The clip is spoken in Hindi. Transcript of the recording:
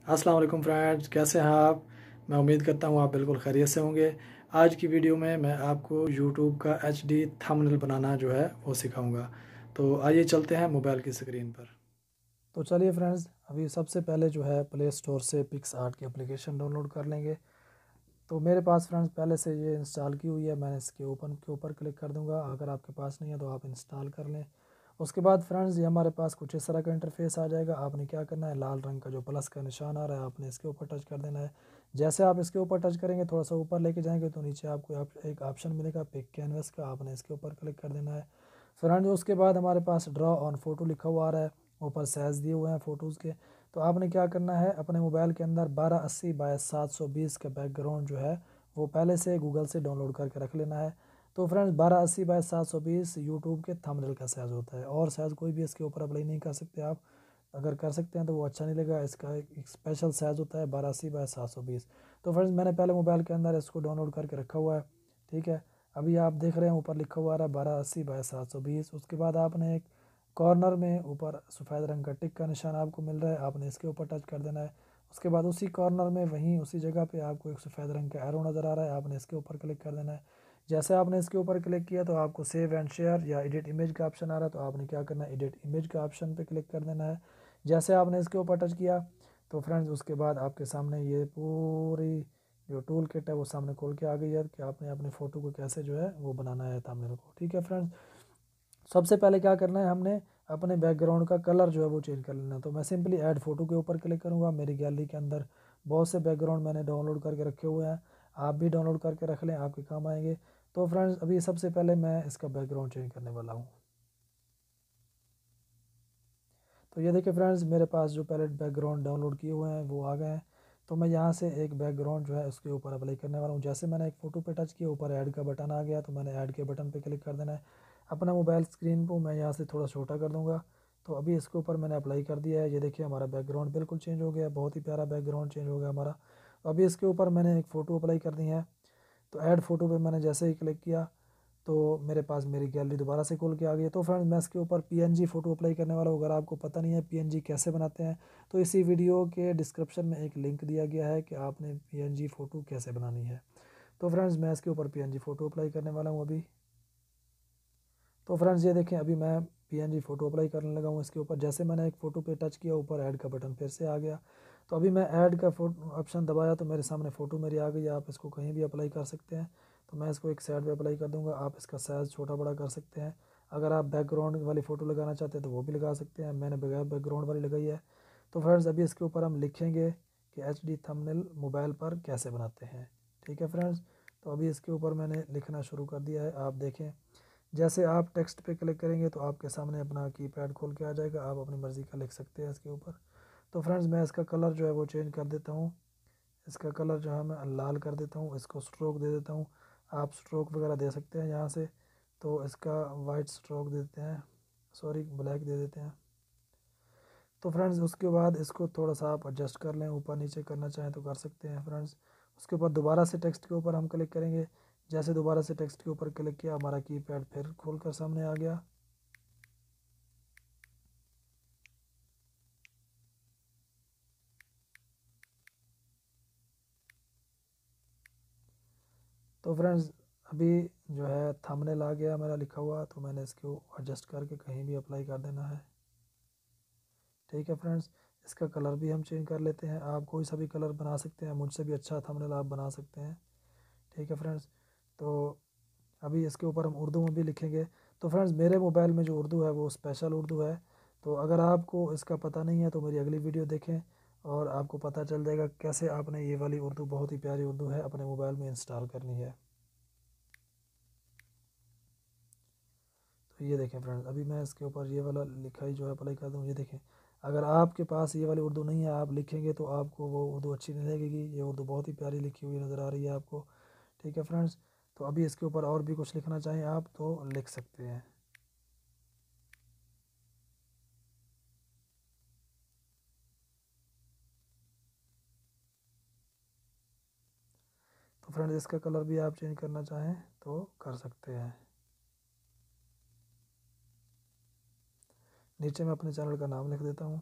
अस्सलाम वालेकुम फ्रेंड्स, कैसे हैं आप। मैं उम्मीद करता हूँ आप बिल्कुल खैरियत से होंगे। आज की वीडियो में मैं आपको यूट्यूब का HD थंबनेल बनाना जो है वो सिखाऊंगा। तो आइए चलते हैं मोबाइल की स्क्रीन पर। तो चलिए फ्रेंड्स, अभी सबसे पहले जो है प्ले स्टोर से पिक्सआर्ट की एप्लीकेशन डाउनलोड कर लेंगे। तो मेरे पास फ्रेंड्स पहले से ये इंस्टॉल की हुई है, मैंने इसके ओपन के ऊपर क्लिक कर दूंगा। अगर आपके पास नहीं है तो आप इंस्टॉल कर लें। उसके बाद फ्रेंड्स ये हमारे पास कुछ इस तरह का इंटरफेस आ जाएगा। आपने क्या करना है, लाल रंग का जो प्लस का निशान आ रहा है आपने इसके ऊपर टच कर देना है। जैसे आप इसके ऊपर टच करेंगे, थोड़ा सा ऊपर लेके जाएंगे तो नीचे आपको एक ऑप्शन मिलेगा पिक कैनवस का, आपने इसके ऊपर क्लिक कर देना है। फ्रेंड्स उसके बाद हमारे पास ड्रॉ ऑन फोटो लिखा हुआ आ रहा है, ऊपर साइज़ दिए हुए हैं फ़ोटोज़ के। तो आपने क्या करना है, अपने मोबाइल के अंदर 1280 बाय 720 का बैकग्राउंड जो है वो पहले से गूगल से डाउनलोड करके रख लेना है। तो फ्रेंड्स 1280 बाय 720 यूट्यूब के थंबनेल का साइज़ होता है, और साइज़ कोई भी इसके ऊपर अप्लाई नहीं कर सकते आप। अगर कर सकते हैं तो वो अच्छा नहीं लगेगा। इसका एक स्पेशल साइज़ होता है 1280 बाय 720। तो फ्रेंड्स मैंने पहले मोबाइल के अंदर इसको डाउनलोड करके रखा हुआ है, ठीक है। अभी आप देख रहे हैं ऊपर लिखा हुआ आ रहा है 1280 बाय 720। उसके बाद आपने एक कॉर्नर में ऊपर सफ़ेद रंग का टिक का निशान आपको मिल रहा है, आपने इसके ऊपर टच कर देना है। उसके बाद उसी कॉर्नर में वहीं उसी जगह पे आपको एक सफ़ेद रंग का एरो नज़र आ रहा है, आपने इसके ऊपर क्लिक कर देना है। जैसे आपने इसके ऊपर क्लिक किया तो आपको सेव एंड शेयर या एडिट इमेज का ऑप्शन आ रहा है, तो आपने क्या करना है, एडिट इमेज का ऑप्शन पे क्लिक कर देना है। जैसे आपने इसके ऊपर टच किया तो फ्रेंड्स उसके बाद आपके सामने ये पूरी जो टूल किट है वो सामने खोल के आ गई है कि आपने अपने फ़ोटो को कैसे जो है वो बनाना है थंबनेल को, ठीक है फ्रेंड्स। सबसे पहले क्या करना है, हमने अपने बैकग्राउंड का कलर जो है वो चेंज कर लेना है। तो मैं सिंपली ऐड फ़ोटो के ऊपर क्लिक करूँगा। मेरी गैलरी के अंदर बहुत से बैकग्राउंड मैंने डाउनलोड करके रखे हुए हैं, आप भी डाउनलोड करके रख लें, आपके काम आएंगे। तो फ्रेंड्स अभी सबसे पहले मैं इसका बैकग्राउंड चेंज करने वाला हूँ। तो ये देखिए फ्रेंड्स, मेरे पास जो पैलेट बैकग्राउंड डाउनलोड किए हुए हैं वो आ गए हैं। तो मैं यहाँ से एक बैकग्राउंड जो है उसके ऊपर अप्लाई करने वाला हूँ। जैसे मैंने एक फ़ोटो पे टच किया, ऊपर ऐड का बटन आ गया, तो मैंने ऐड के बटन पे क्लिक कर देना है। अपना मोबाइल स्क्रीन को मैं यहाँ से थोड़ा छोटा कर दूँगा। तो अभी इसके ऊपर मैंने अप्लाई कर दिया है। ये देखिए हमारा बैकग्राउंड बिल्कुल चेंज हो गया, बहुत ही प्यारा बैकग्राउंड चेंज हो गया हमारा। तो अभी इसके ऊपर मैंने एक फ़ोटो अप्लाई कर दी है। तो ऐड फ़ोटो पे मैंने जैसे ही क्लिक किया तो मेरे पास मेरी गैलरी दोबारा से खोल के आ गई है। तो फ्रेंड्स मैं इसके ऊपर PNG फ़ोटो अप्लाई करने वाला हूँ। अगर आपको पता नहीं है PNG कैसे बनाते हैं तो इसी वीडियो के डिस्क्रिप्शन में एक लिंक दिया गया है कि आपने PNG फ़ोटो कैसे बनानी है। तो फ्रेंड्स मैं इसके ऊपर PNG फ़ोटो अप्लाई करने वाला हूँ अभी। तो फ्रेंड्स ये देखें, अभी मैं PNG फ़ोटो अप्लाई करने लगा हूँ इसके ऊपर। जैसे मैंने एक फ़ोटो पे टच किया, ऊपर ऐड का बटन फिर से आ गया। तो अभी मैं ऐड का फोटो ऑप्शन दबाया तो मेरे सामने फ़ोटो मेरी आ गई है। आप इसको कहीं भी अप्लाई कर सकते हैं। तो मैं इसको एक साइड पे अप्लाई कर दूंगा। आप इसका साइज़ छोटा बड़ा कर सकते हैं। अगर आप बैकग्राउंड वाली फ़ोटो लगाना चाहते हैं तो वो भी लगा सकते हैं। मैंने बगैर बैकग्राउंड वाली लगाई है। तो फ्रेंड्स अभी इसके ऊपर हम लिखेंगे कि HD थंबनेल मोबाइल पर कैसे बनाते हैं, ठीक है फ्रेंड्स। तो अभी इसके ऊपर मैंने लिखना शुरू कर दिया है। आप देखें, जैसे आप टेक्स्ट पे क्लिक करेंगे तो आपके सामने अपना कीपैड खोल के आ जाएगा, आप अपनी मर्ज़ी का लिख सकते हैं इसके ऊपर। तो फ्रेंड्स मैं इसका कलर जो है वो चेंज कर देता हूँ। इसका कलर जो है मैं लाल कर देता हूँ, इसको स्ट्रोक दे देता हूँ। आप स्ट्रोक वगैरह दे सकते हैं यहाँ से। तो इसका वाइट स्ट्रोक देते हैं, सॉरी ब्लैक दे देते हैं। तो फ्रेंड्स उसके बाद इसको थोड़ा सा आप एडजस्ट कर लें, ऊपर नीचे करना चाहें तो कर सकते हैं फ्रेंड्स। उसके ऊपर दोबारा से टेक्स्ट के ऊपर हम क्लिक करेंगे। जैसे दोबारा से टेक्स्ट के ऊपर क्लिक किया, हमारा कीपैड फिर खोल कर सामने आ गया। तो फ्रेंड्स अभी जो है थंबनेल आ गया मेरा लिखा हुआ, तो मैंने इसको एडजस्ट करके कहीं भी अप्लाई कर देना है, ठीक है फ्रेंड्स। इसका कलर भी हम चेंज कर लेते हैं। आप कोई सा भी कलर बना सकते हैं, मुझसे भी अच्छा थंबनेल आप बना सकते हैं, ठीक है फ्रेंड्स। तो अभी इसके ऊपर हम उर्दू में भी लिखेंगे। तो फ्रेंड्स मेरे मोबाइल में जो उर्दू है वो स्पेशल उर्दू है। तो अगर आपको इसका पता नहीं है तो मेरी अगली वीडियो देखें और आपको पता चल जाएगा कैसे आपने ये वाली उर्दू, बहुत ही प्यारी उर्दू है, अपने मोबाइल में इंस्टॉल करनी है। तो ये देखें फ्रेंड्स, अभी मैं इसके ऊपर ये वाला लिखाई जो है अप्लाई कर दूँ। ये देखें, अगर आपके पास ये वाली उर्दू नहीं है, आप लिखेंगे तो आपको वो उर्दू अच्छी नहीं लगेगी। ये उर्दू बहुत ही प्यारी लिखी हुई नज़र आ रही है आपको, ठीक है फ्रेंड्स। तो अभी इसके ऊपर और भी कुछ लिखना चाहें आप तो लिख सकते हैं। तो फ्रेंड्स इसका कलर भी आप चेंज करना चाहें तो कर सकते हैं। नीचे मैं अपने चैनल का नाम लिख देता हूँ।